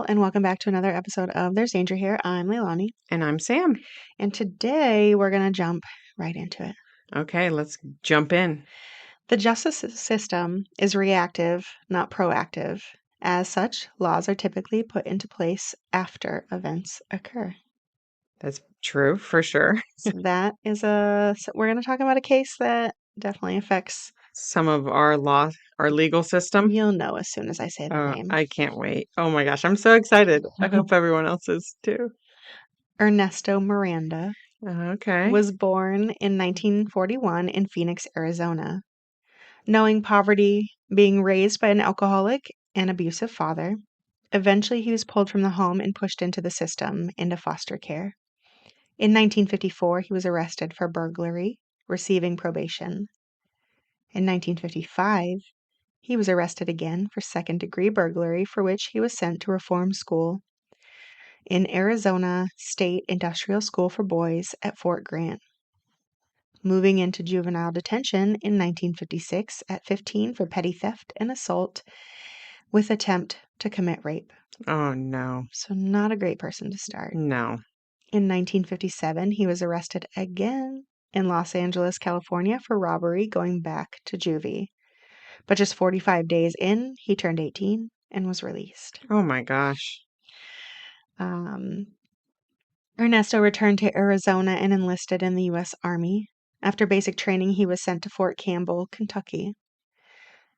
and welcome back to another episode of There's Danger Here. I'm Leilani, And I'm Sam. and today we're going to jump right into it. Okay, let's jump in. The justice system is reactive, not proactive. As such, laws are typically put into place after events occur. That's true for sure. So we're going to talk about a case that definitely affects. Some of our legal system. You'll know as soon as I say the name. I can't wait. Oh my gosh, I'm so excited. I hope everyone else is too. Ernesto Miranda Okay. was born in 1941 in Phoenix, Arizona. Knowing poverty, being raised by an alcoholic and abusive father, eventually he was pulled from the home and pushed into the system, into foster care. In 1954, he was arrested for burglary, receiving probation. In 1955, he was arrested again for second-degree burglary, for which he was sent to reform school in Arizona State Industrial School for Boys at Fort Grant. Moving into juvenile detention in 1956 at 15 for petty theft and assault with attempt to commit rape. Oh no. So not a great person to start. No. In 1957, he was arrested again in Los Angeles, California for robbery, going back to juvie. But just 45 days in, he turned 18 and was released. Oh my gosh. Ernesto returned to Arizona and enlisted in the U.S. Army. After basic training, he was sent to Fort Campbell, Kentucky.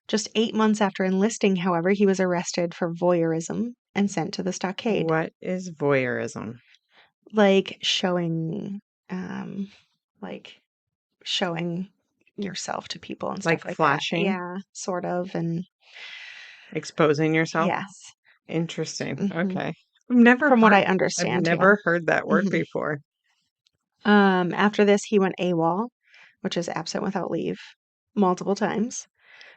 Just 8 months after enlisting, however, he was arrested for voyeurism and sent to the stockade. What is voyeurism? Like showing yourself to people and stuff like flashing? that. Yeah, sort of, and Exposing yourself? yes. Interesting. Mhm. Okay. From what I I've understand, yeah. never heard that word Mhm. before. After this, he went AWOL, which is absent without leave, multiple times.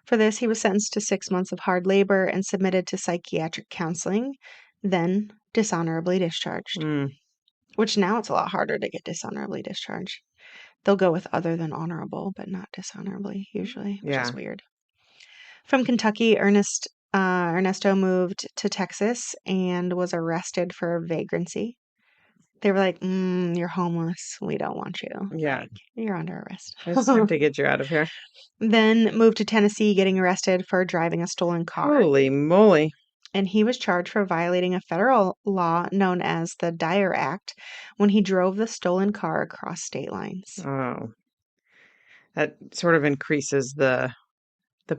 For this, he was sentenced to 6 months of hard labor and submitted to psychiatric counseling, then dishonorably discharged. Mm. Which now it's a lot harder to get dishonorably discharged. They'll go with other than honorable, but not dishonorably, usually, which is weird. From Kentucky, Ernesto moved to Texas and was arrested for vagrancy. They were like, you're homeless. We don't want you. Yeah. Like, you're under arrest. It's time to get you out of here. Then moved to Tennessee, getting arrested for driving a stolen car. Holy moly. And he was charged for violating a federal law known as the Dyer Act when he drove the stolen car across state lines. Oh. That sort of increases the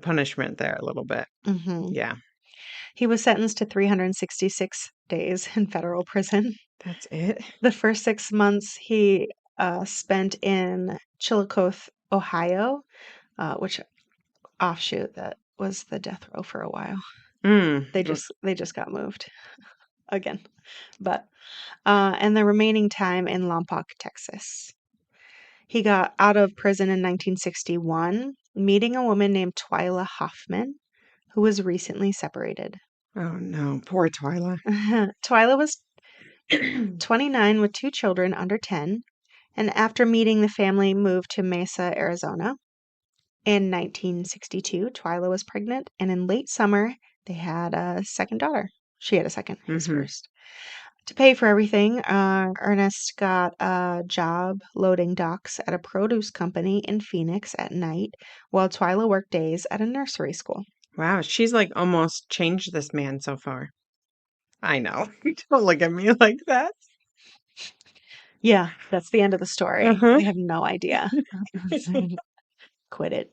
punishment there a little bit. Mm-hmm. Yeah. He was sentenced to 366 days in federal prison. That's it? The first 6 months he spent in Chillicothe, Ohio, which offshoot that was the death row for a while. They just got moved again. But and the remaining time in Lompoc, Texas. He got out of prison in 1961, meeting a woman named Twyla Hoffman, who was recently separated. Oh no, poor Twyla. Twyla was 29 with 2 children under 10, and after meeting the family, moved to Mesa, Arizona. In 1962, Twyla was pregnant, and in late summer, they had a second daughter. She had a second, his first. To pay for everything, Ernest got a job loading docks at a produce company in Phoenix at night, while Twyla worked days at a nursery school. Wow, she's like almost changed this man so far. I know. Don't look at me like that. Yeah, that's the end of the story. We have no idea. Quit it.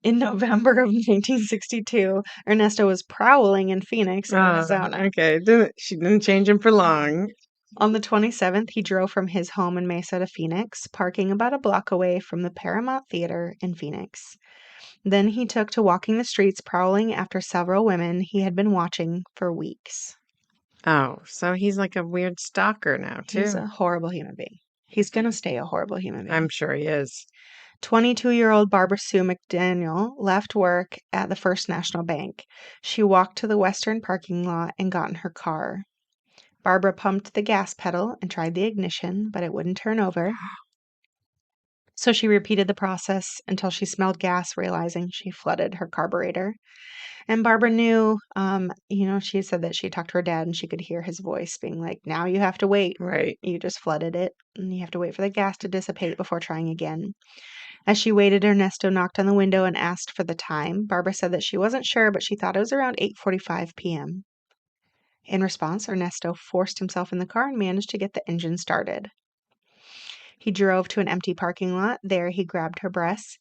In November of 1962, Ernesto was prowling in Phoenix, Arizona. Okay, she didn't change him for long. On the 27th, he drove from his home in Mesa to Phoenix, parking about a block away from the Paramount Theater in Phoenix. Then he took to walking the streets, prowling after several women he had been watching for weeks. Oh, so he's like a weird stalker now, too. He's a horrible human being. He's going to stay a horrible human being. I'm sure he is. 22-year-old Barbara Sue McDaniel left work at the First National Bank. She walked to the western parking lot and got in her car. Barbara pumped the gas pedal and tried the ignition, but it wouldn't turn over. So she repeated the process until she smelled gas, realizing she flooded her carburetor. And Barbara knew, she said that she talked to her dad and she could hear his voice being like, now you have to wait. Right. You just flooded it and you have to wait for the gas to dissipate before trying again. As she waited, Ernesto knocked on the window and asked for the time. Barbara said that she wasn't sure, but she thought it was around 8:45 p.m. In response, Ernesto forced himself in the car and managed to get the engine started. He drove to an empty parking lot. There, he grabbed her breasts.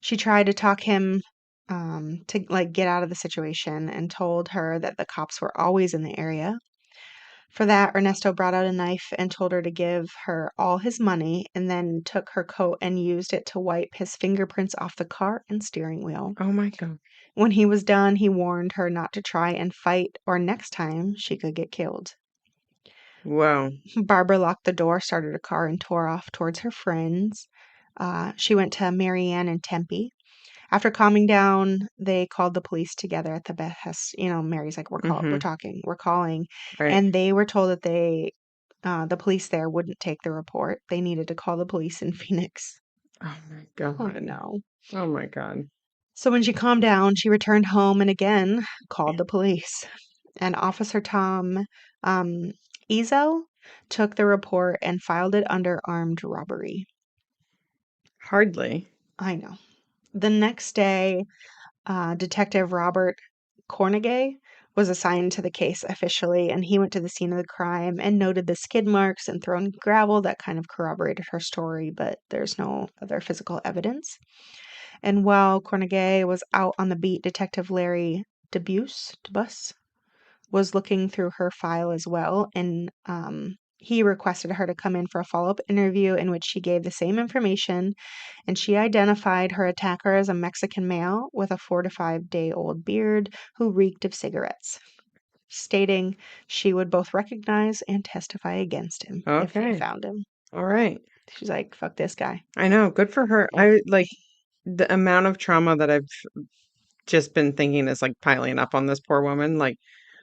She tried to talk him to get out of the situation and told her that the cops were always in the area. For that, Ernesto brought out a knife and told her to give her all his money, and then took her coat and used it to wipe his fingerprints off the car and steering wheel. Oh my God. When he was done, he warned her not to try and fight, or next time she could get killed. Whoa. Barbara locked the door, started a car, and tore off towards her friends. She went to Marianne and Tempe. After calming down, they called the police together at the behest. Mary's like, we're calling. Right. And they were told that the police there wouldn't take the report. They needed to call the police in Phoenix. Oh my God. Oh, no. Oh my God. So when she calmed down, she returned home and again called the police. And Officer Tom Ezel took the report and filed it under armed robbery. Hardly. I know. The next day, Detective Robert Cornegay was assigned to the case officially, and he went to the scene of the crime and noted the skid marks and thrown gravel that kind of corroborated her story, but there's no other physical evidence. And while Cornegay was out on the beat, Detective Larry DeBus was looking through her file as well, and he requested her to come in for a follow-up interview in which she gave the same information, and she identified her attacker as a Mexican male with a 4 to 5 day old beard who reeked of cigarettes, stating she would both recognize and testify against him if they found him. All right. She's like, fuck this guy. I know. Good for her. I like the amount of trauma that I've just been thinking is like piling up on this poor woman. Like,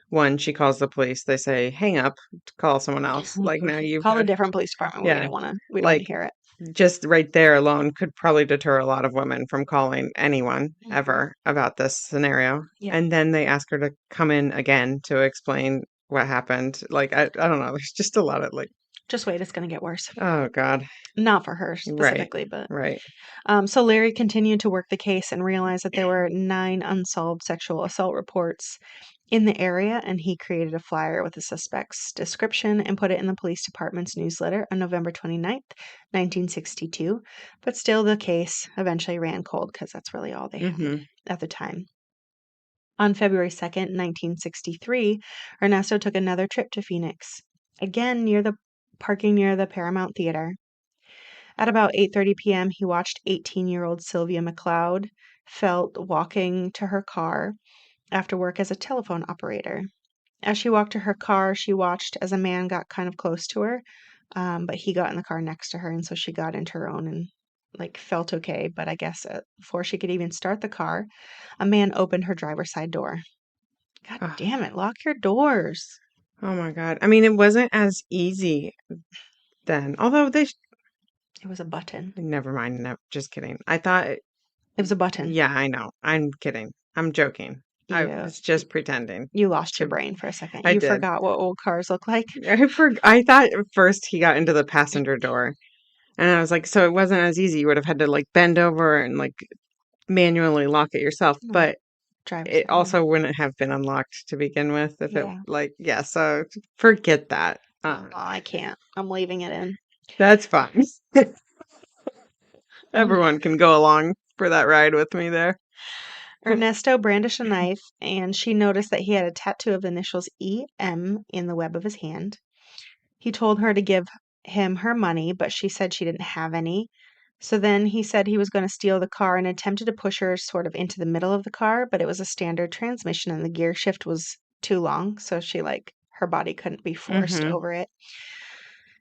one, she calls the police. They say, hang up, call someone else. Like, now you've Call a had, different police department. Yeah. We don't want to hear it. just right there alone could probably deter a lot of women from calling anyone Mhm. ever about this scenario. Yeah. And then they ask her to come in again to explain what happened. Like, I don't know. There's just a lot of like, Just wait, it's going to get worse. oh God. Not for her specifically, but Right. so Larry continued to work the case and realized that there were 9 unsolved sexual assault reports in the area, and he created a flyer with the suspect's description and put it in the police department's newsletter on November 29th, 1962. But still, the case eventually ran cold because that's really all they had at the time. On February 2nd, 1963, Ernesto took another trip to Phoenix, again parking near the Paramount Theater. At about 8:30 p.m., he watched 18-year-old Sylvia McLeod Felt walking to her car after work as a telephone operator. As she walked to her car, she watched as a man got kind of close to her, but he got in the car next to her, and so she got into her own and felt okay. But I guess before she could even start the car, a man opened her driver's side door. God damn it, lock your doors. Oh my God. I mean, it wasn't as easy then. Although it was a button. Never mind. No, just kidding. I thought it was a button. Yeah, I know. I'm kidding. I'm joking. I was just pretending. You lost your brain for a second. I You did. forgot what old cars look like. I thought at first he got into the passenger door, and I was like, so it wasn't as easy. You would have had to bend over and manually lock it yourself. But it also wouldn't have been unlocked to begin with if it so forget that. I can't. I'm leaving it in. That's fine. Everyone can go along for that ride with me there. Ernesto brandished a knife, and she noticed that he had a tattoo of the initials E.M. in the web of his hand. He told her to give him her money, but she said she didn't have any. So then he said he was going to steal the car and attempted to push her sort of into the middle of the car, but it was a standard transmission and the gear shift was too long, so her body couldn't be forced over it.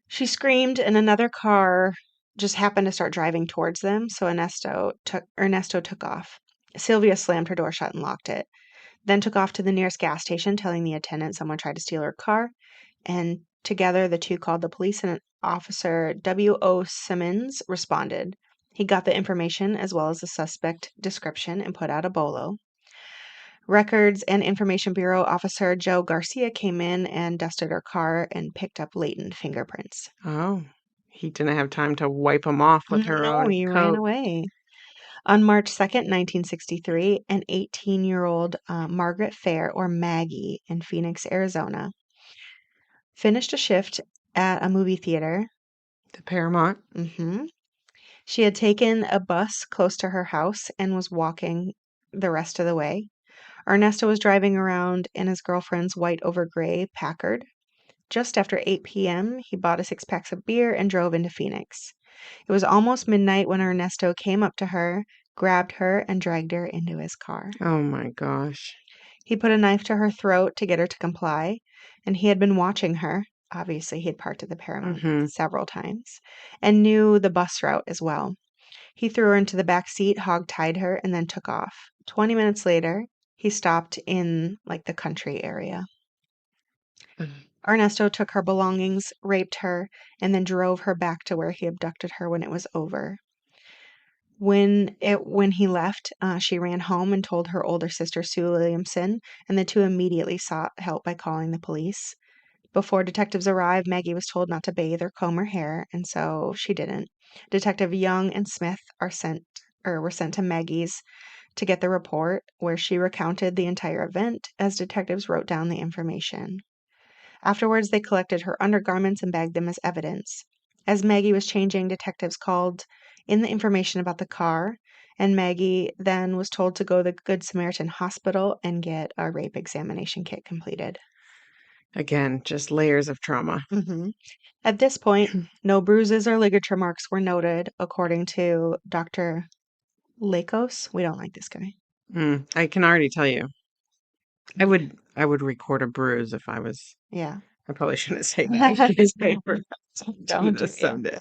She screamed, and another car just happened to start driving towards them, so Ernesto took off. Sylvia slammed her door shut and locked it, then took off to the nearest gas station, telling the attendant someone tried to steal her car, and together the two called the police, and Officer W.O. Simmons responded. He got the information as well as the suspect description and put out a bolo. Records and Information Bureau officer Joe Garcia came in and dusted her car and picked up latent fingerprints. Oh, he didn't have time to wipe them off with her No, own he ran coat. away. On March 2nd, 1963, an 18-year-old Margaret Fair, or Maggie, in Phoenix, Arizona, finished a shift at a movie theater. The Paramount? Mm-hmm. She had taken a bus close to her house and was walking the rest of the way. Ernesto was driving around in his girlfriend's white over gray Packard. Just after 8 p.m., he bought a 6-pack of beer and drove into Phoenix. It was almost midnight when Ernesto came up to her, grabbed her, and dragged her into his car. Oh my gosh. He put a knife to her throat to get her to comply, and he had been watching her. Obviously, he had parked at the Paramount several times and knew the bus route as well. He threw her into the back seat, hog-tied her, and then took off. 20 minutes later, he stopped in, the country area. Ernesto took her belongings, raped her, and then drove her back to where he abducted her when it was over. When he left, she ran home and told her older sister, Sue Williamson, and the two immediately sought help by calling the police. Before detectives arrived, Maggie was told not to bathe or comb her hair, and so she didn't. Detective Young and Smith were sent to Maggie's to get the report, where she recounted the entire event as detectives wrote down the information. Afterwards, they collected her undergarments and bagged them as evidence. As Maggie was changing, detectives called in the information about the car, and Maggie then was told to go to the Good Samaritan Hospital and get a rape examination kit completed. Again, just layers of trauma. Mm-hmm. At this point, no bruises or ligature marks were noted, according to Dr. Lakos. We don't like this guy. I can already tell you. I would record a bruise if I was. Yeah. I probably shouldn't say that. Don't do someday.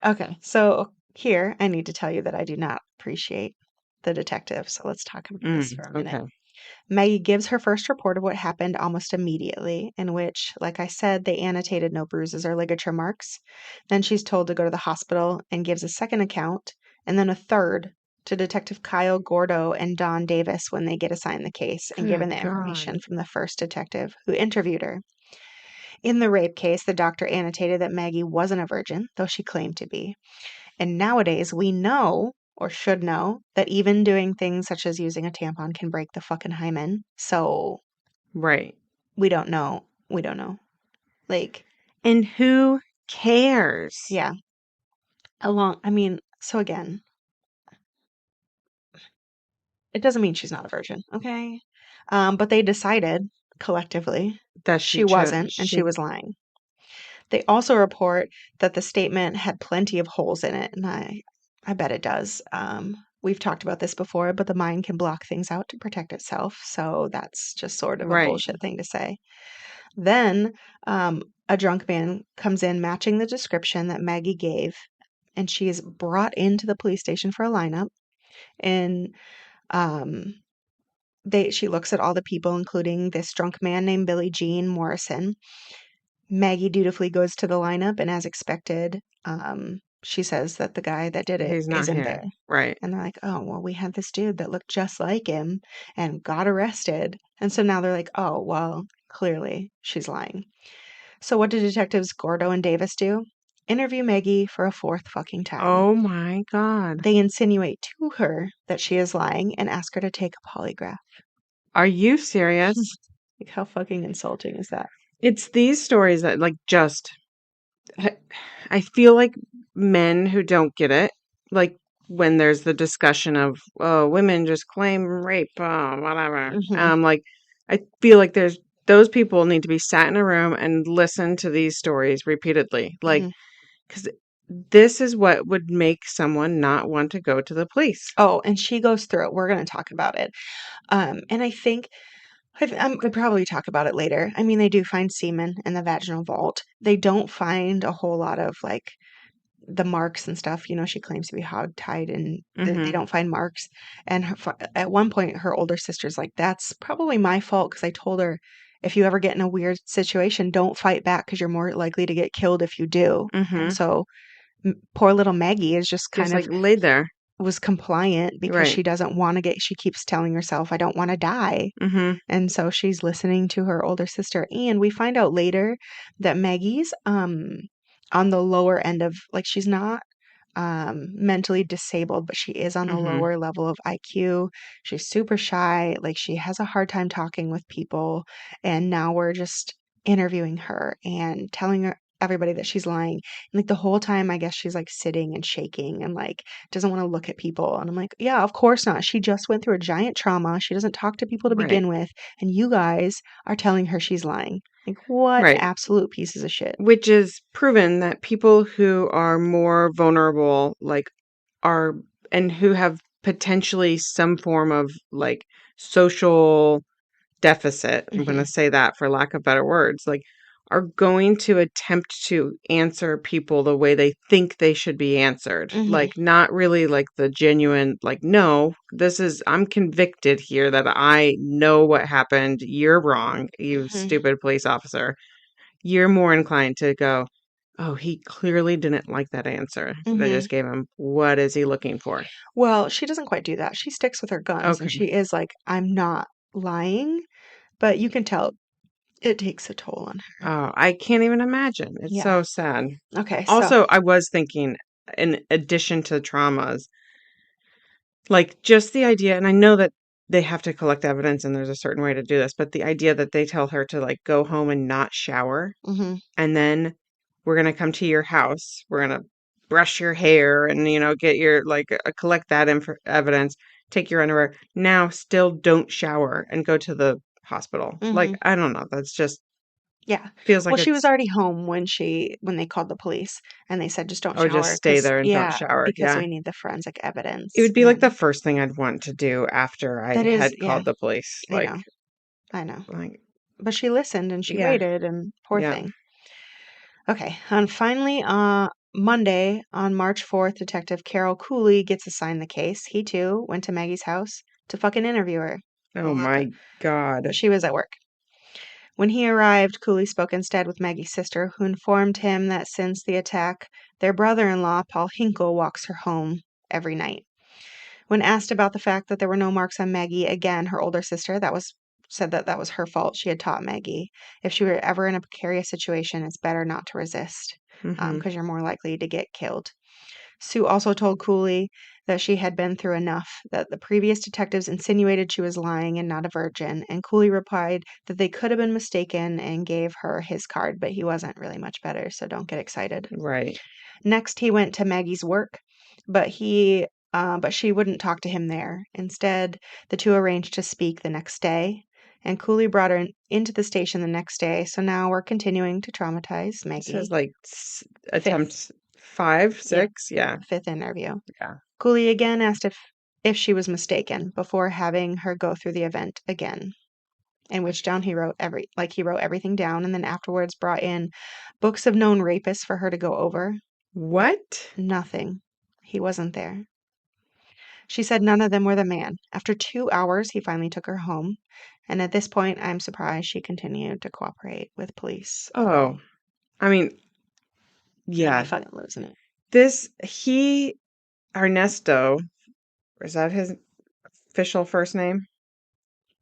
Okay, so here I need to tell you that I do not appreciate the detective. So let's talk about this for a minute. Okay. Maggie gives her first report of what happened almost immediately, in which, like I said, they annotated no bruises or ligature marks. Then she's told to go to the hospital and gives a second account, and then a third to Detective Kyle Gordo and Don Davis when they get assigned the case and given the information from the first detective who interviewed her. In the rape case, the doctor annotated that Maggie wasn't a virgin, though she claimed to be. And nowadays, we know, or should know, that even doing things such as using a tampon can break the fucking hymen. So, right. We don't know. And who cares? Yeah. So again, it doesn't mean she's not a virgin, okay? But they decided collectively that she wasn't, and she was lying. They also report that the statement had plenty of holes in it, and I bet it does. We've talked about this before, but the mind can block things out to protect itself, so that's just sort of a bullshit thing to say. Then a drunk man comes in matching the description that Maggie gave, and she is brought into the police station for a lineup, and she looks at all the people, including this drunk man named Billie Jean Morrison. Maggie dutifully goes to the lineup, and as expected, she says that the guy that did it isn't there. Right. And they're like, oh, well, we had this dude that looked just like him and got arrested. And so now they're like, oh, well, clearly she's lying. So what do Detectives Gordo and Davis do? Interview Maggie for a fourth fucking time. Oh my God. They insinuate to her that she is lying and ask her to take a polygraph. Are you serious? Like, how fucking insulting is that? It's these stories that I feel like men who don't get it, like when there's the discussion of, oh, women just claim rape, whatever. I feel like those people need to be sat in a room and listen to these stories repeatedly. Because this is what would make someone not want to go to the police. Oh, and she goes through it. We're going to talk about it. And I think I'd probably talk about it later. I mean, they do find semen in the vaginal vault. They don't find a whole lot of the marks and stuff. She claims to be hog-tied, and they don't find marks. And at one point, her older sister's like, that's probably my fault because I told her, if you ever get in a weird situation, don't fight back because you're more likely to get killed if you do. And so poor little Maggie is just kind Just of like laid there. was compliant because Right. she doesn't want to she keeps telling herself, I don't want to die. Mm-hmm. And so she's listening to her older sister. And we find out later that Maggie's on the lower end of, like, she's not mentally disabled, but she is on the Mm-hmm. lower level of IQ. She's super shy. Like, she has a hard time talking with people. And now we're just interviewing her and telling her everybody that she's lying. And like the whole time, I guess she's like sitting and shaking and like doesn't want to look at people. And I'm like, yeah, of course not. She just went through a giant trauma. She doesn't talk to people to Right. begin with. And you guys are telling her she's lying. Like, what Right. absolute pieces of shit. Which is proven that people who are more vulnerable, like, are, and who have potentially some form of like social deficit, I'm going Hmm. to say that for lack of better words, like, are going to attempt to answer people the way they think they should be answered. Hmm. Like, not really like the genuine, like, no, I'm convicted here that I know what happened. You're wrong, you Hmm. stupid police officer. You're more inclined to go, oh, he clearly didn't like that answer that I Hmm. just gave him. What is he looking for? Well, she doesn't quite do that. She sticks with her guns and Okay. she is like, I'm not lying, but you can tell it takes a toll on her. Oh, I can't even imagine. It's Yeah. so sad. Okay. So, Also, I was thinking, in addition to traumas, like, just the idea, and I know that they have to collect evidence and there's a certain way to do this, but the idea that they tell her to like go home and not shower, hmm and then we're going to come to your house. We're going to brush your hair and, get your, like, collect that evidence, take your underwear. Now, still don't shower and go to the hospital. Like, hmm I don't know. That's just yeah. feels Well, like she was it's, already home when they called the police and they said, just don't oh, just shower. stay there and don't Yeah, shower. because Yeah. we need the forensic It evidence. would be like the And first thing I'd want to do after I that is, had yeah, called the police. I know. I know. Like, But she listened and she yeah, waited and poor yeah. thing. Okay. And finally, Monday on March 4th, Detective Carol Cooley gets assigned the case. He too went to Maggie's house to fucking interview her. Oh Well, my God. she was at work. When he arrived, Cooley spoke instead with Maggie's sister, who informed him that since the attack, their brother-in-law, Paul Hinkle, walks her home every night. When asked about the fact that there were no marks on Maggie, again, her older sister, said that that was her fault. She had taught Maggie, if she were ever in a precarious situation, it's better not to resist, Mm-hmm. because you're more likely to get killed. Sue also told Cooley that she had been through enough, that the previous detectives insinuated she was lying and not a virgin, and Cooley replied that they could have been mistaken and gave her his card, but he wasn't really much better, so don't get excited. Right. Next, he went to Maggie's work, but she wouldn't talk to him there. Instead, the two arranged to speak the next day, and Cooley brought her into the station the next day. So now we're continuing to traumatize It says Maggie. like Fifth, attempt 5, yep, 6. Yeah. fifth interview. Yeah. Cooley again asked if she was mistaken before having her go through the event again. In which down he wrote everything down, and then afterwards brought in books of known rapists for her to go over. What? Nothing. He wasn't there. She said none of them were the man. After 2 hours, he finally took her home, and at this point, I'm surprised she continued to cooperate with police at all. Oh, I mean, I'd be yeah. fucking losing it. Ernesto, is that his official first name?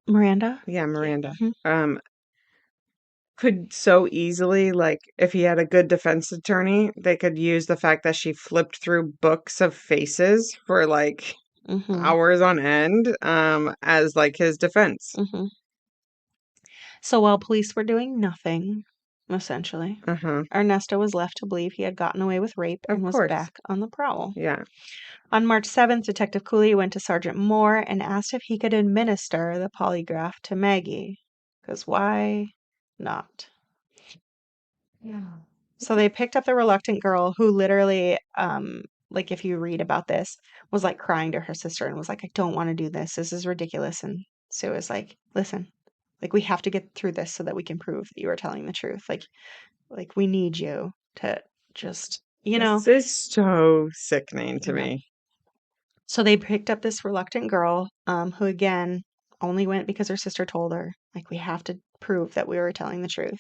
Miranda? Yeah, Yeah. Miranda. Mhm. Could so easily, like, if he had a good defense attorney, they could use the fact that she flipped through books of faces for like Mhm. hours on end, as like his defense. Mhm. So while police were doing nothing, essentially, Uh-huh. Ernesto was left to believe he had gotten away with rape Of and was course. back on the prowl. Yeah. On March 7th, Detective Cooley went to Sergeant Moore and asked if he could administer the polygraph to Maggie. Because why not? Yeah. So they picked up the reluctant girl who literally, like if you read about this, was like crying to her sister and was like, I don't want to do this. This is ridiculous. And Sue was like, listen, like we have to get through this so that we can prove that you are telling the truth. Like we need you to just, This is so sickening I to know. me. So they picked up this reluctant girl, who again only went because her sister told her, like, we have to prove that we were telling the truth.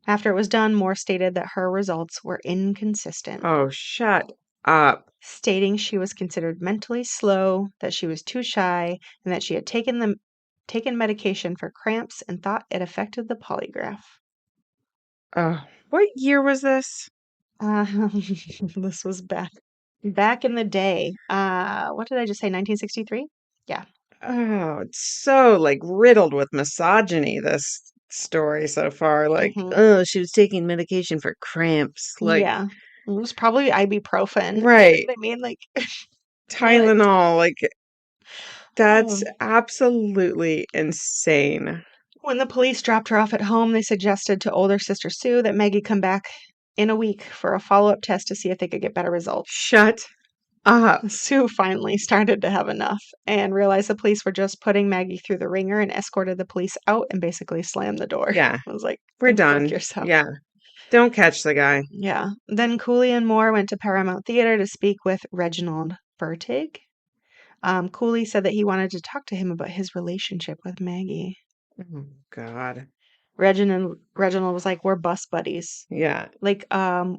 After it was done, Moore stated that her results were inconsistent, Oh, shut up. stating she was considered mentally slow, that she was too shy, and that she had taken medication for cramps and thought it affected the polygraph. What year was this? This was back in the day. What did I just say? 1963? Yeah. Oh, it's so like riddled with misogyny, this story so far. Like, Mhm. oh, she was taking medication for cramps. Like, Yeah. It was probably ibuprofen. You know right. what I mean? Like, what? Tylenol. Like, that's Oh. absolutely insane. When the police dropped her off at home, they suggested to older sister Sue that Maggie come back in a week for a follow-up test to see if they could get better results. Shut up. Sue finally started to have enough and realized the police were just putting Maggie through the ringer and escorted the police out and basically slammed the door. Yeah, I was like, we're go fuck done. yourself. Yeah. Don't catch the guy. Yeah. Then Cooley and Moore went to Paramount Theater to speak with Reginald Bertig. Cooley said that he wanted to talk to him about his relationship with Maggie. Oh, God. Reginald was like, we're bus buddies. Yeah. Like,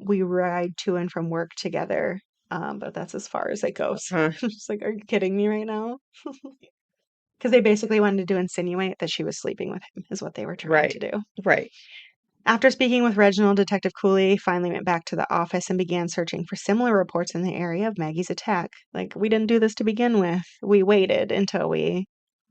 we ride to and from work together. But that's as far as it goes. Huh. Just like, are you kidding me right now? Because they basically wanted to insinuate that she was sleeping with him, is what they were trying to do. Right. After speaking with Reginald, Detective Cooley finally went back to the office and began searching for similar reports in the area of Maggie's attack. Like, we didn't do this to begin with. We waited until we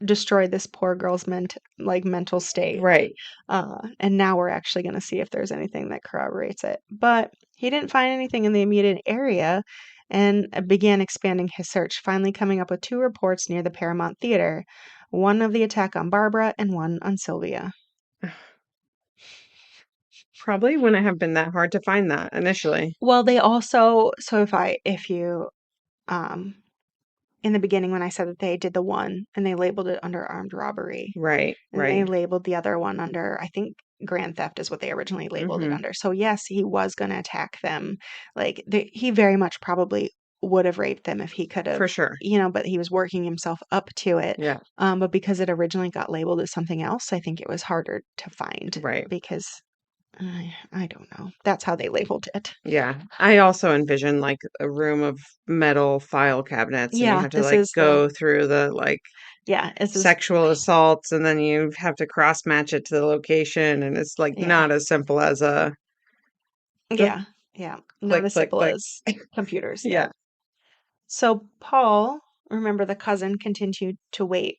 destroyed this poor girl's mental state. Right. And now we're actually going to see if there's anything that corroborates it. But he didn't find anything in the immediate area and began expanding his search, finally coming up with 2 reports near the Paramount Theater, one of the attack on Barbara and one on Sylvia. Probably wouldn't have been that hard to find that initially. Well, they also, so if you, in the beginning when I said that they did the one and they labeled it under armed robbery. Right. And they labeled the other one under, I think, grand theft is what they originally labeled it under. So yes, he was going to attack them. Like, he very much probably would have raped them if he could have. For sure. But he was working himself up to it. Yeah. But because it originally got labeled as something else, I think it was harder to find. Right. Because I don't know. That's how they labeled it. Yeah. I also envision like a room of metal file cabinets and you have to like go through the like sexual assaults and then you have to cross match it to the location and it's like not as simple as a not as simple click. as computers. Yeah. So Paul, remember the cousin, continued to wait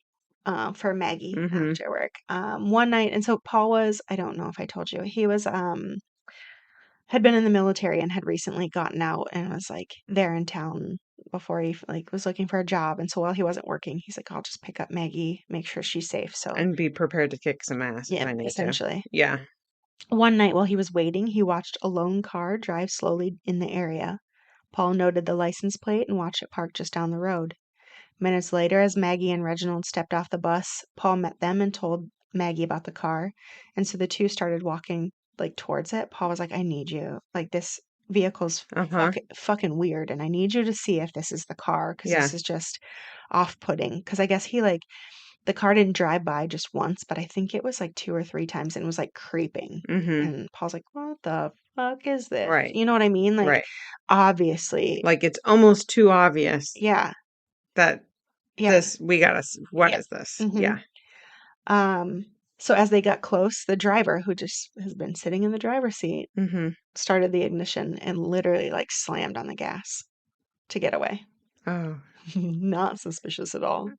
for Maggie after work one night. And so Paul was, I don't know if I told you, he was had been in the military and had recently gotten out and was like there in town before he like was looking for a job. And so while he wasn't working, he's like, I'll just pick up Maggie, make sure she's safe. So and be prepared to kick some ass if I need essentially. to. Yeah. One night while he was waiting, he watched a lone car drive slowly in the area. Paul noted the license plate and watched it park just down the road. Minutes later, as Maggie and Reginald stepped off the bus, Paul met them and told Maggie about the car. And so the two started walking like towards it. Paul was like, I need you. Like, this vehicle's fucking weird. And I need you to see if this is the car. Because this is just off-putting. Because I guess the car didn't drive by just once, but I think it was like 2 or 3 times and was like creeping. And Paul's like, what the fuck is this? Right. You know what I mean? Like, obviously. Like, it's almost too obvious. Yeah. That this, we gotta, what is this? Yeah. So as they got close, the driver, who just has been sitting in the driver's seat, started the ignition and literally like slammed on the gas to get away. Oh. Not suspicious at all.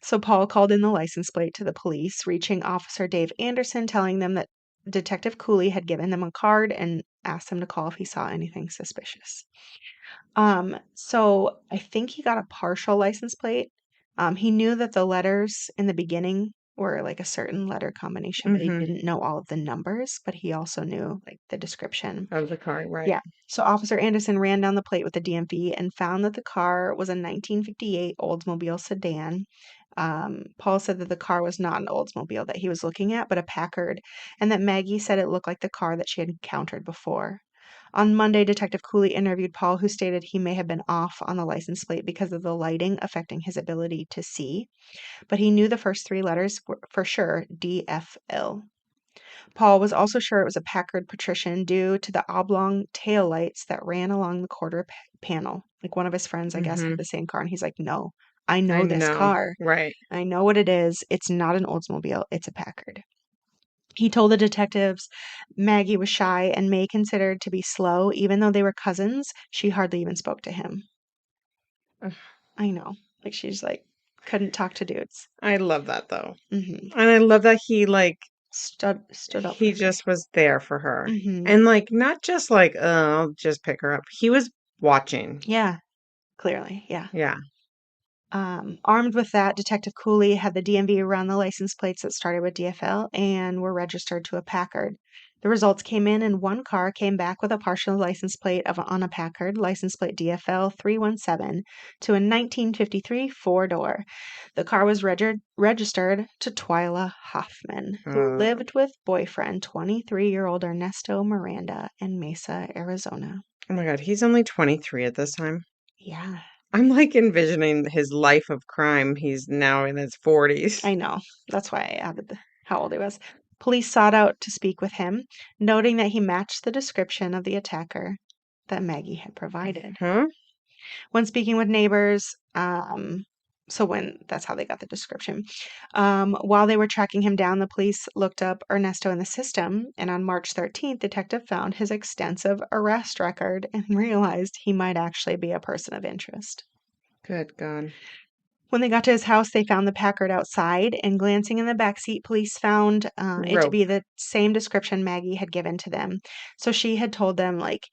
So Paul called in the license plate to the police, reaching Officer Dave Anderson, telling them that Detective Cooley had given them a card and asked them to call if he saw anything suspicious. So I think he got a partial license plate. He knew that the letters in the beginning were like a certain letter combination, but he didn't know all of the numbers, but he also knew like the description of the car, right? Yeah. So Officer Anderson ran down the plate with the DMV and found that the car was a 1958 Oldsmobile sedan. Paul said that the car was not an Oldsmobile that he was looking at, but a Packard, and that Maggie said it looked like the car that she had encountered before. On Monday, Detective Cooley interviewed Paul, who stated he may have been off on the license plate because of the lighting affecting his ability to see, but he knew the first 3 letters were for sure DFL. Paul was also sure it was a Packard Patrician due to the oblong tail lights that ran along the quarter panel. Like one of his friends, I guess, had the same car, and he's like, no, I know this car. Right. I know what it is. It's not an Oldsmobile. It's a Packard. He told the detectives Maggie was shy and May considered to be slow. Even though they were cousins, she hardly even spoke to him. I know. Like, she's like, couldn't talk to dudes. I love that, though. Mm-hmm. And I love that he, like, stood up he for just was there for her. Mm-hmm. And, like, not just like, I'll just pick her up. He was watching. Yeah, clearly. Yeah. Yeah. Armed with that, Detective Cooley had the DMV run the license plates that started with DFL and were registered to a Packard. The results came in, and one car came back with a partial license plate on a Packard, license plate DFL 317, to a 1953 four-door. The car was registered to Twyla Hoffman, who lived with boyfriend 23-year-old Ernesto Miranda in Mesa, Arizona. Oh my God, he's only 23 at this time. Yeah. I'm like envisioning his life of crime. He's now in his 40s. I know. That's why I added how old he was. Police sought out to speak with him, noting that he matched the description of the attacker that Maggie had provided. Huh? When speaking with neighbors, that's how they got the description. While they were tracking him down, the police looked up Ernesto in the system, and on March 13th, detective found his extensive arrest record and realized he might actually be a person of interest. Good God. When they got to his house, they found the Packard outside, and glancing in the back seat, police found it to be the same description Maggie had given to them. So she had told them, like,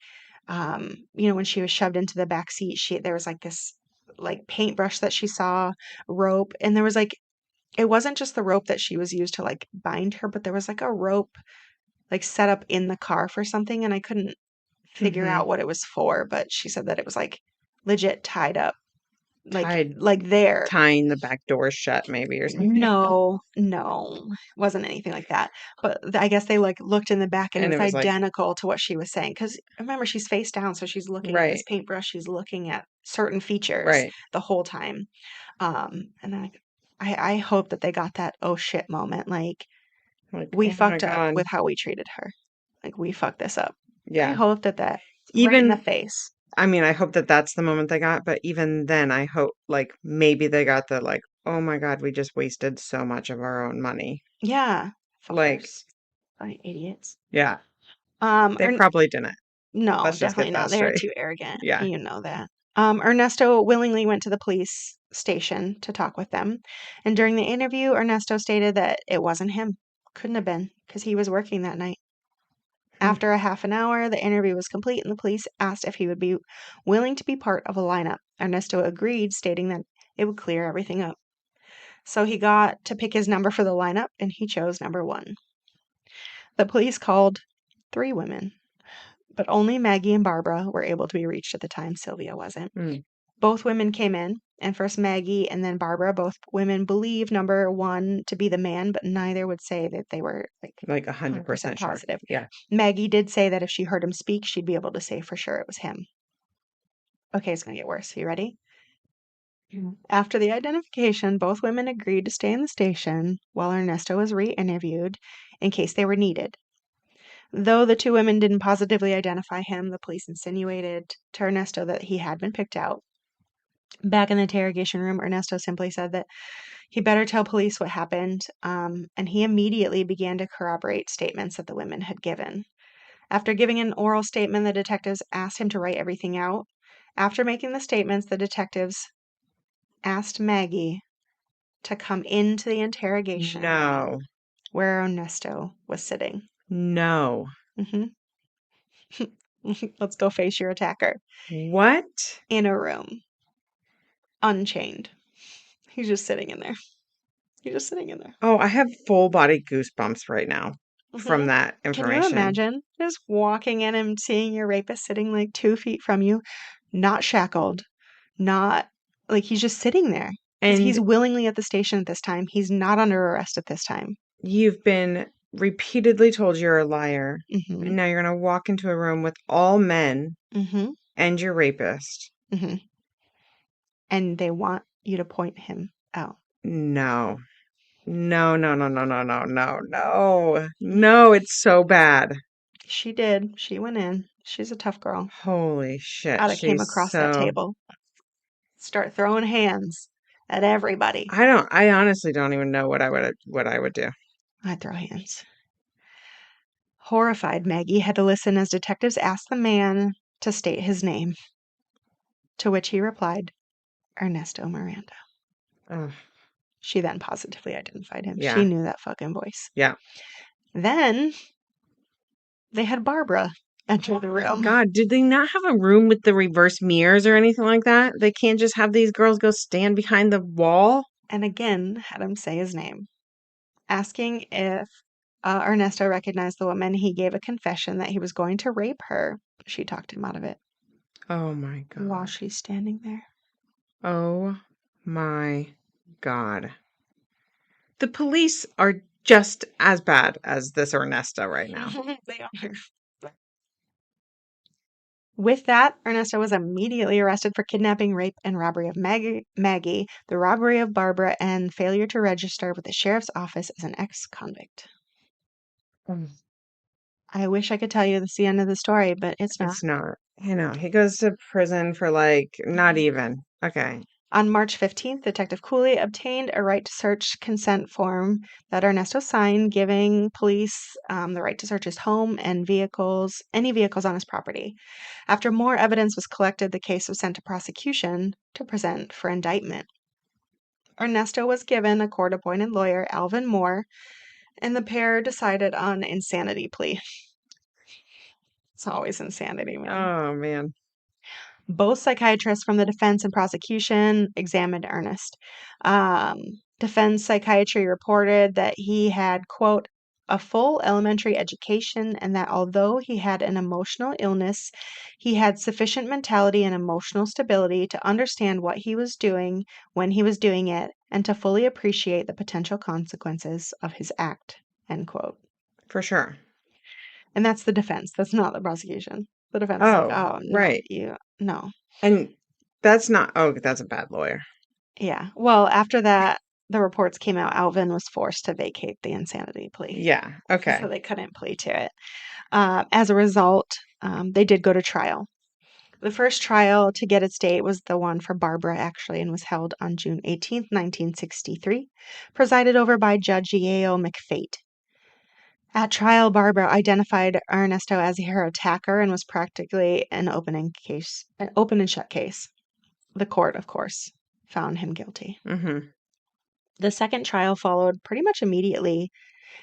when she was shoved into the back seat, there was like this like paintbrush that she saw, rope, and there was like, it wasn't just the rope that she was used to like bind her, but there was like a rope like set up in the car for something, and I couldn't figure out what it was for, but she said that it was like legit tied up. Like there. Tying the back door shut, maybe, or something. No, wasn't anything like that. But I guess they like looked in the back, and it was identical to what she was saying. Because remember, she's face down, so she's looking at this paintbrush. She's looking at certain features the whole time. And I hope that they got that oh shit moment. Like we fucked up with how we treated her. Like we fucked this up. Yeah. I hope that even right in the face. I mean, I hope that that's the moment they got, but even then, I hope, like, maybe they got the, like, oh my God, we just wasted so much of our own money. Yeah. Like, idiots. Yeah. They probably didn't. No, definitely not. They were too arrogant. Yeah. You know that. Ernesto willingly went to the police station to talk with them. And during the interview, Ernesto stated that it wasn't him. Couldn't have been, because he was working that night. After a half an hour, the interview was complete, and the police asked if he would be willing to be part of a lineup. Ernesto agreed, stating that it would clear everything up. So he got to pick his number for the lineup, and he chose number 1. The police called 3 women, but only Maggie and Barbara were able to be reached at the time. Sylvia wasn't. Both women came in, and first Maggie and then Barbara. Both women believe number 1 to be the man, but neither would say that they were like 100% positive. Sure. Yeah. Maggie did say that if she heard him speak, she'd be able to say for sure it was him. Okay, it's going to get worse. You ready? After the identification, both women agreed to stay in the station while Ernesto was re-interviewed in case they were needed. Though the 2 women didn't positively identify him, the police insinuated to Ernesto that he had been picked out. Back in the interrogation room, Ernesto simply said that he better tell police what happened, and he immediately began to corroborate statements that the women had given. After giving an oral statement, the detectives asked him to write everything out. After making the statements, the detectives asked Maggie to come into the interrogation room where Ernesto was sitting. No. Let's go face your attacker. What? In a room. Unchained. He's just sitting in there. Oh, I have full body goosebumps right now from that information. Can you imagine just walking in and seeing your rapist sitting like 2 feet from you, not shackled, not like he's just sitting there. Because he's willingly at the station at this time. He's not under arrest at this time. You've been repeatedly told you're a liar. And now you're going to walk into a room with all men and your rapist. And they want you to point him out. No. No, no, no, no, no, no, no, no. No, it's so bad. She did. She went in. She's a tough girl. Holy shit. I'd have came She's across that so table. Start throwing hands at everybody. I honestly don't even know what I would do. I'd throw hands. Horrified, Maggie had to listen as detectives asked the man to state his name, to which he replied, Ernesto Miranda. Oh, She then positively identified him. yeah. She knew that fucking voice. Yeah. Then they had Barbara enter the room. God, did they not have a room with the reverse mirrors or anything like that? They can't just have these girls go stand behind the wall? And again had him say his name. Asking if Ernesto recognized the woman, he gave a confession that he was going to rape her. She talked him out of it. Oh my God. While she's standing there. Oh my God. The police are just as bad as this Ernesto right now. They are. With that, Ernesto was immediately arrested for kidnapping, rape, and robbery of Maggie, the robbery of Barbara, and failure to register with the sheriff's office as an ex-convict. I wish I could tell you that's the end of the story, but it's not. It's not. You know, he goes to prison for like, not even. Okay. On March 15th, Detective Cooley obtained a right to search consent form that Ernesto signed, giving police the right to search his home and any vehicles on his property. After more evidence was collected, the case was sent to prosecution to present for indictment. Ernesto was given a court-appointed lawyer, Alvin Moore, and the pair decided on insanity plea. It's always insanity, man. Oh, man. Both psychiatrists from the defense and prosecution examined Ernest. Defense psychiatry reported that he had, quote, a full elementary education and that although he had an emotional illness, he had sufficient mentality and emotional stability to understand what he was doing when he was doing it and to fully appreciate the potential consequences of his act, end quote. For sure. And that's the defense. That's not the prosecution. The defense is like, oh, no, right. No. And that's a bad lawyer. Yeah. Well, after that, the reports came out, Alvin was forced to vacate the insanity plea. Yeah. Okay. So they couldn't plea to it. As a result, they did go to trial. The first trial to get its date was the one for Barbara, actually, and was held on June 18th, 1963, presided over by Judge Yale McFate. At trial, Barbara identified Ernesto as her attacker and was practically an open and shut case. The court, of course, found him guilty. Mm-hmm. The second trial followed pretty much immediately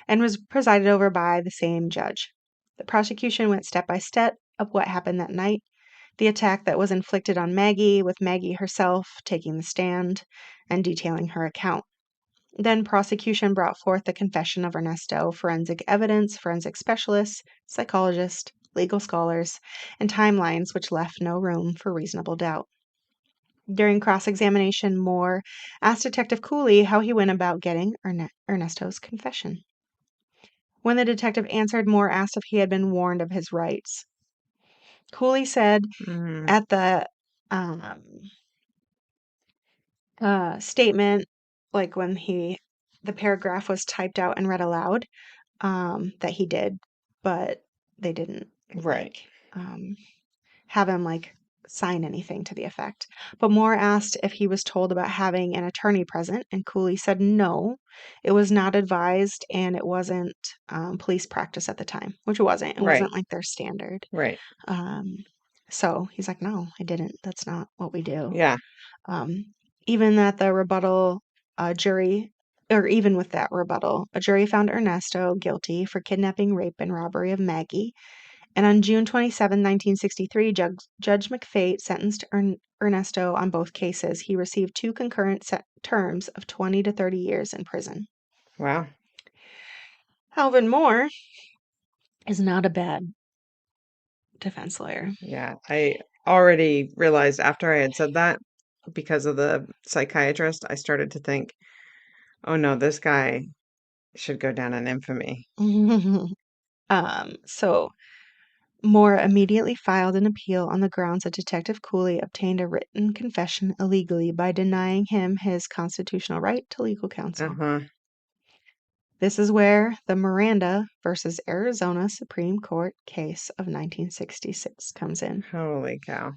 and was presided over by the same judge. The prosecution went step by step of what happened that night, the attack that was inflicted on Maggie, with Maggie herself taking the stand and detailing her account. Then prosecution brought forth the confession of Ernesto, forensic evidence, forensic specialists, psychologists, legal scholars, and timelines which left no room for reasonable doubt. During cross-examination, Moore asked Detective Cooley how he went about getting Ernesto's confession. When the detective answered, Moore asked if he had been warned of his rights. Cooley said at the statement, like when the paragraph was typed out and read aloud, that he did, but they didn't have him sign anything to the effect. But Moore asked if he was told about having an attorney present, and Cooley said no, it was not advised, and it wasn't police practice at the time, which it wasn't. It wasn't like their standard. Right. So he's like, no, I didn't. That's not what we do. Yeah. Even at the rebuttal jury, or even with that rebuttal, a jury found Ernesto guilty for kidnapping, rape, and robbery of Maggie. And on June 27, 1963, Judge McFate sentenced Ernesto on both cases. He received 2 concurrent terms of 20 to 30 years in prison. Wow. Alvin Moore is not a bad defense lawyer. Yeah, I already realized after I had said that, because of the psychiatrist, I started to think, oh no, this guy should go down in infamy. So Moore immediately filed an appeal on the grounds that Detective Cooley obtained a written confession illegally by denying him his constitutional right to legal counsel. This is where the Miranda versus Arizona Supreme Court case of 1966 comes in. Holy cow.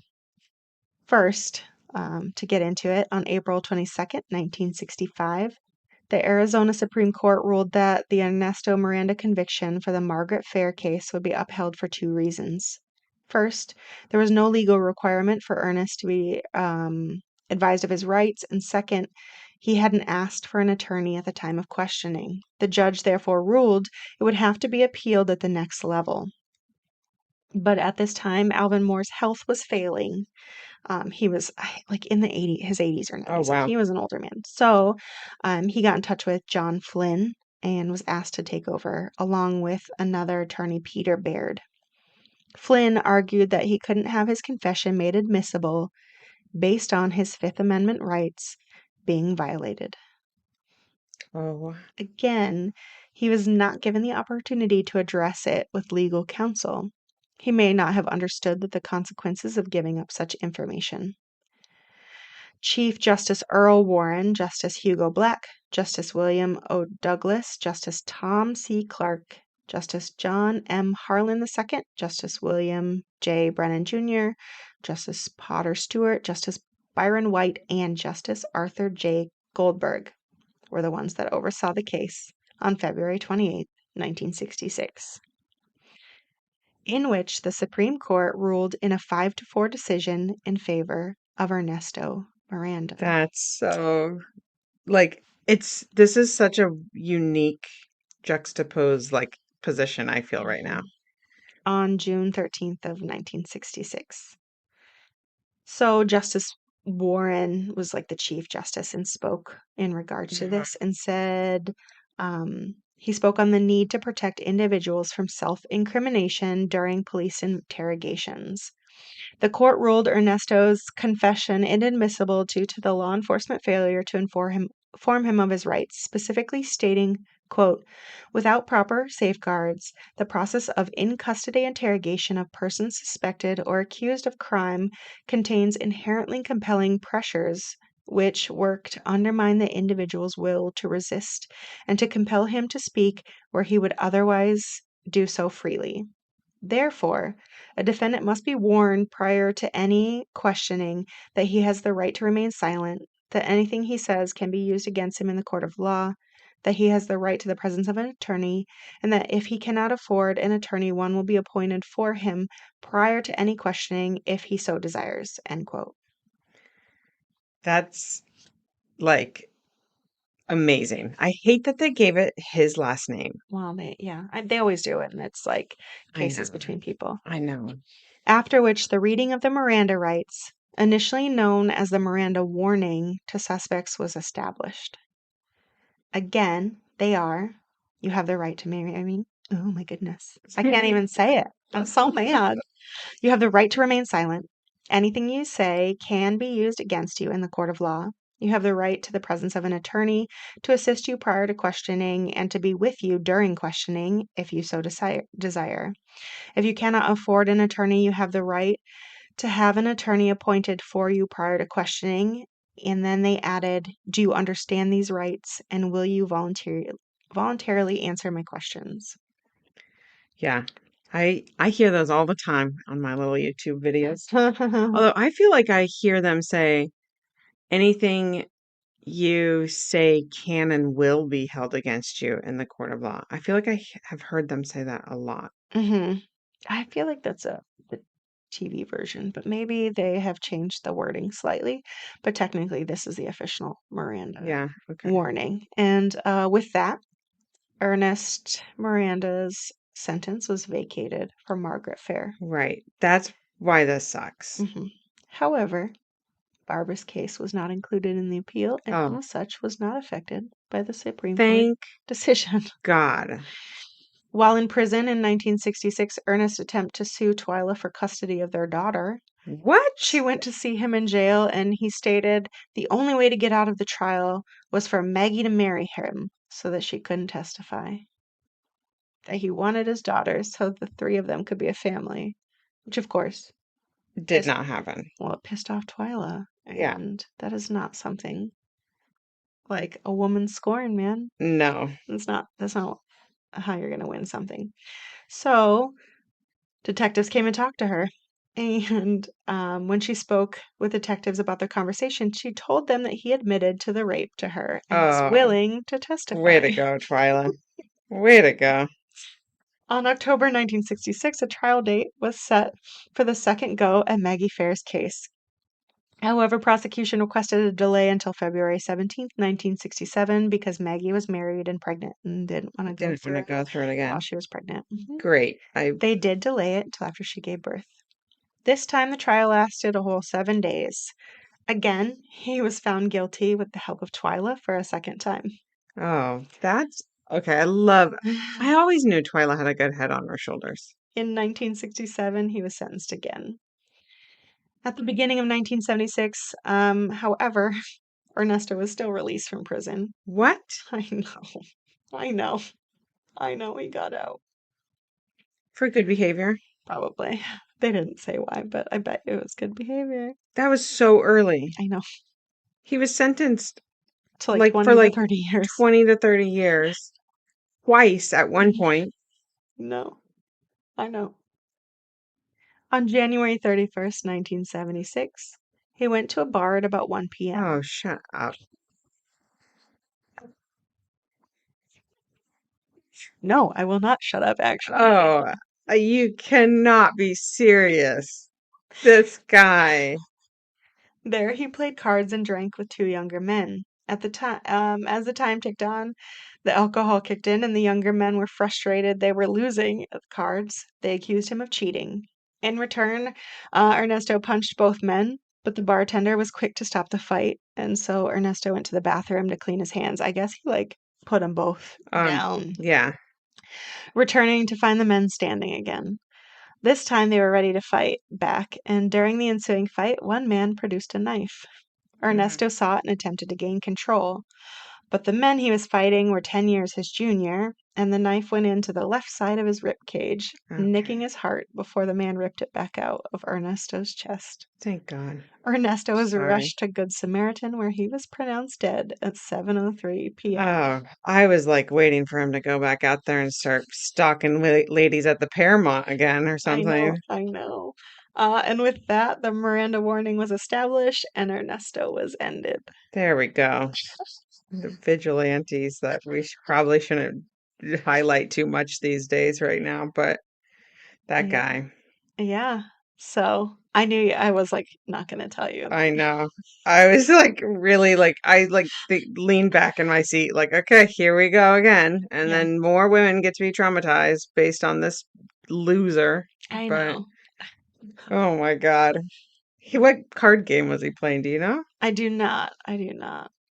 First, to get into it, on April 22nd, 1965, the Arizona Supreme Court ruled that the Ernesto Miranda conviction for the Margaret Fair case would be upheld for two reasons. First, there was no legal requirement for Ernest to be advised of his rights, and second, he hadn't asked for an attorney at the time of questioning. The judge therefore ruled it would have to be appealed at the next level. But at this time, Alvin Moore's health was failing. He was like in his 80s or 90s. Oh, wow. Like he was an older man. So he got in touch with John Flynn and was asked to take over, along with another attorney, Peter Baird. Flynn argued that he couldn't have his confession made admissible based on his Fifth Amendment rights being violated. Oh. Again, he was not given the opportunity to address it with legal counsel. He may not have understood the consequences of giving up such information. Chief Justice Earl Warren, Justice Hugo Black, Justice William O. Douglas, Justice Tom C. Clark, Justice John M. Harlan II, Justice William J. Brennan Jr., Justice Potter Stewart, Justice Byron White, and Justice Arthur J. Goldberg were the ones that oversaw the case on February 28, 1966, in which the Supreme Court ruled in a 5-4 decision in favor of Ernesto Miranda. That's so, like, this is such a unique juxtaposed, like, position I feel right now. On June 13th of 1966. So Justice Warren was like the Chief Justice and spoke in regards to this and said, he spoke on the need to protect individuals from self-incrimination during police interrogations. The court ruled Ernesto's confession inadmissible due to the law enforcement failure to inform him of his rights, specifically stating, quote, without proper safeguards, the process of in-custody interrogation of persons suspected or accused of crime contains inherently compelling pressures which work to undermine the individual's will to resist and to compel him to speak where he would otherwise do so freely. Therefore, a defendant must be warned prior to any questioning that he has the right to remain silent, that anything he says can be used against him in the court of law, that he has the right to the presence of an attorney, and that if he cannot afford an attorney, one will be appointed for him prior to any questioning if he so desires, end quote. That's, like, amazing. I hate that they gave it his last name. Well, they always do it, and it's like cases between people. I know. After which the reading of the Miranda rights, initially known as the Miranda Warning, to suspects was established. Again, they are, you have the right to marry. I mean, oh my goodness. I can't even say it. I'm so mad. You have the right to remain silent. Anything you say can be used against you in the court of law. You have the right to the presence of an attorney to assist you prior to questioning and to be with you during questioning if you so desire. If you cannot afford an attorney, you have the right to have an attorney appointed for you prior to questioning. And then they added, do you understand these rights and will you voluntarily answer my questions? Yeah. I hear those all the time on my little YouTube videos. Although I feel like I hear them say anything you say can and will be held against you in the court of law. I feel like I have heard them say that a lot. I feel like that's the TV version, but maybe they have changed the wording slightly. But technically, this is the official Miranda warning. And with that, Ernest Miranda's sentence was vacated for Margaret Fair. Right. That's why this sucks. However, Barbara's case was not included in the appeal and as such was not affected by the Supreme Court decision. God. While in prison in 1966, Ernest attempted to sue Twyla for custody of their daughter. What? She went to see him in jail and he stated the only way to get out of the trial was for Maggie to marry him so that she couldn't testify. That he wanted his daughter so the three of them could be a family, which of course did not happen. Well, it pissed off Twyla, and that is not something like a woman's scorn, man. No. That's not how you're gonna win something. So detectives came and talked to her. And when she spoke with detectives about their conversation, she told them that he admitted to the rape to her and was Oh, willing to way testify. to go, Twyla. Way to go. On October 1966, a trial date was set for the second go at Maggie Fair's case. However, prosecution requested a delay until February 17th, 1967, because Maggie was married and pregnant and didn't want to go Didn't want through to it go through it again. while she was pregnant. Great. They did delay it until after she gave birth. This time, the trial lasted a whole 7 days. Again, he was found guilty with the help of Twyla for a second time. Oh, that's okay. I always knew Twyla had a good head on her shoulders. In 1967, he was sentenced again. At the beginning of 1976, however, Ernesto was still released from prison. What? I know he got out. For good behavior? Probably. They didn't say why, but I bet it was good behavior. That was so early. I know. He was sentenced To like 20 to 30 years. 20 to 30 years. Twice at one point. No. I know. On January 31st, 1976, he went to a bar at about 1 p.m. Oh, shut up. No, I will not shut up, actually. Oh, you cannot be serious. This guy. There he played cards and drank with 2 younger men. At the time, as the time ticked on, the alcohol kicked in and the younger men were frustrated they were losing at cards. They accused him of cheating. In return, Ernesto punched both men, but the bartender was quick to stop the fight, and so Ernesto went to the bathroom to clean his hands. I guess he, like, put them both down. Yeah. Returning to find the men standing again. This time they were ready to fight back, and during the ensuing fight, one man produced a knife. Ernesto saw it and attempted to gain control, but the men he was fighting were 10 years his junior, and the knife went into the left side of his rib cage, nicking his heart before the man ripped it back out of Ernesto's chest. Thank God. Ernesto was rushed to Good Samaritan, where he was pronounced dead at 7:03 p.m. Oh, I was like waiting for him to go back out there and start stalking ladies at the Paramount again or something. I know. And with that, the Miranda warning was established and Ernesto was ended. There we go. The vigilantes that we probably shouldn't highlight too much these days right now, but that guy. Yeah. So I knew I was like not gonna tell you. I know. I was like really like I like leaned back in my seat, like, okay, here we go again. And then more women get to be traumatized based on this loser. I know. Oh my God. What card game was he playing? Do you know? I do not.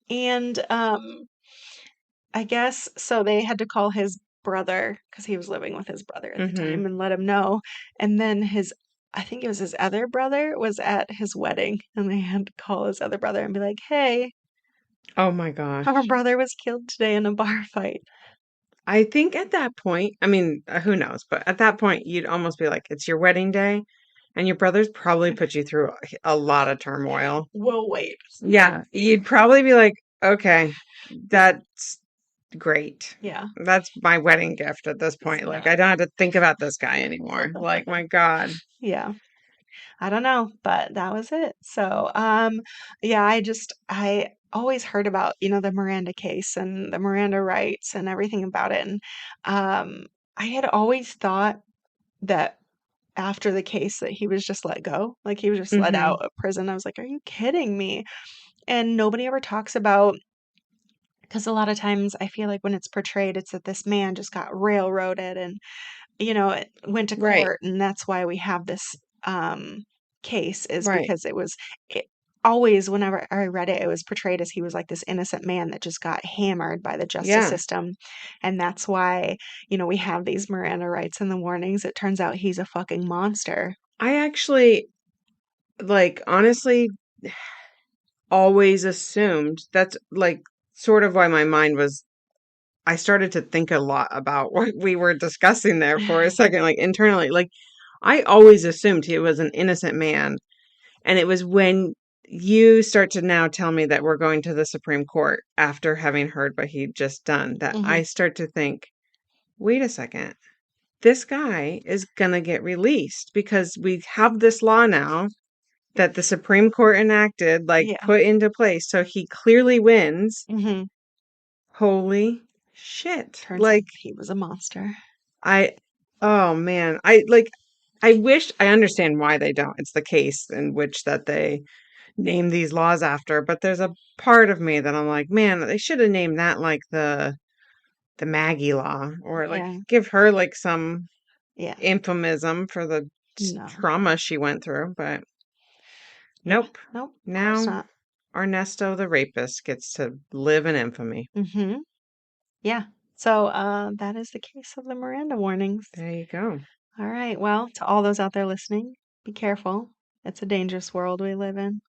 And I guess so they had to call his brother because he was living with his brother at the time and let him know. And then I think it was his other brother was at his wedding and they had to call his other brother and be like, hey, oh my gosh, our brother was killed today in a bar fight. I think at that point, I mean, who knows, but at that point, you'd almost be like, it's your wedding day, and your brother's probably put you through a lot of turmoil. We'll wait. Yeah, you'd probably be like, okay, that's great. Yeah. That's my wedding gift at this point. Like, I don't have to think about this guy anymore. Like, my God. Yeah. I don't know, but that was it. So, yeah, I always heard about, the Miranda case and the Miranda rights and everything about it. And I had always thought that after the case that he was just let go, like he was just let out of prison. I was like, are you kidding me? And nobody ever talks about, because a lot of times I feel like when it's portrayed, it's that this man just got railroaded and, it went to court, and that's why we have this case is because it always, whenever I read it, it was portrayed as he was like this innocent man that just got hammered by the justice system. And that's why, we have these Miranda rights and the warnings. It turns out he's a fucking monster. I actually, like, honestly, always assumed that's like sort of why my mind was. I started to think a lot about what we were discussing there for a second, like internally. Like, I always assumed he was an innocent man. And it was when you start to now tell me that we're going to the Supreme Court after having heard what he'd just done, that I start to think, wait a second, this guy is going to get released because we have this law now that the Supreme Court enacted, put into place. So he clearly wins. Holy shit. Turns out he was a monster. Oh man. I wish, I understand why they don't. It's the case in which that they name these laws after, but there's a part of me that I'm like, man, they should have named that like the Maggie law, or give her like some infamism for the trauma she went through, but nope. Now Ernesto the rapist gets to live in infamy. Yeah. So that is the case of the Miranda warnings. There you go. All right. Well, to all those out there listening, be careful. It's a dangerous world we live in.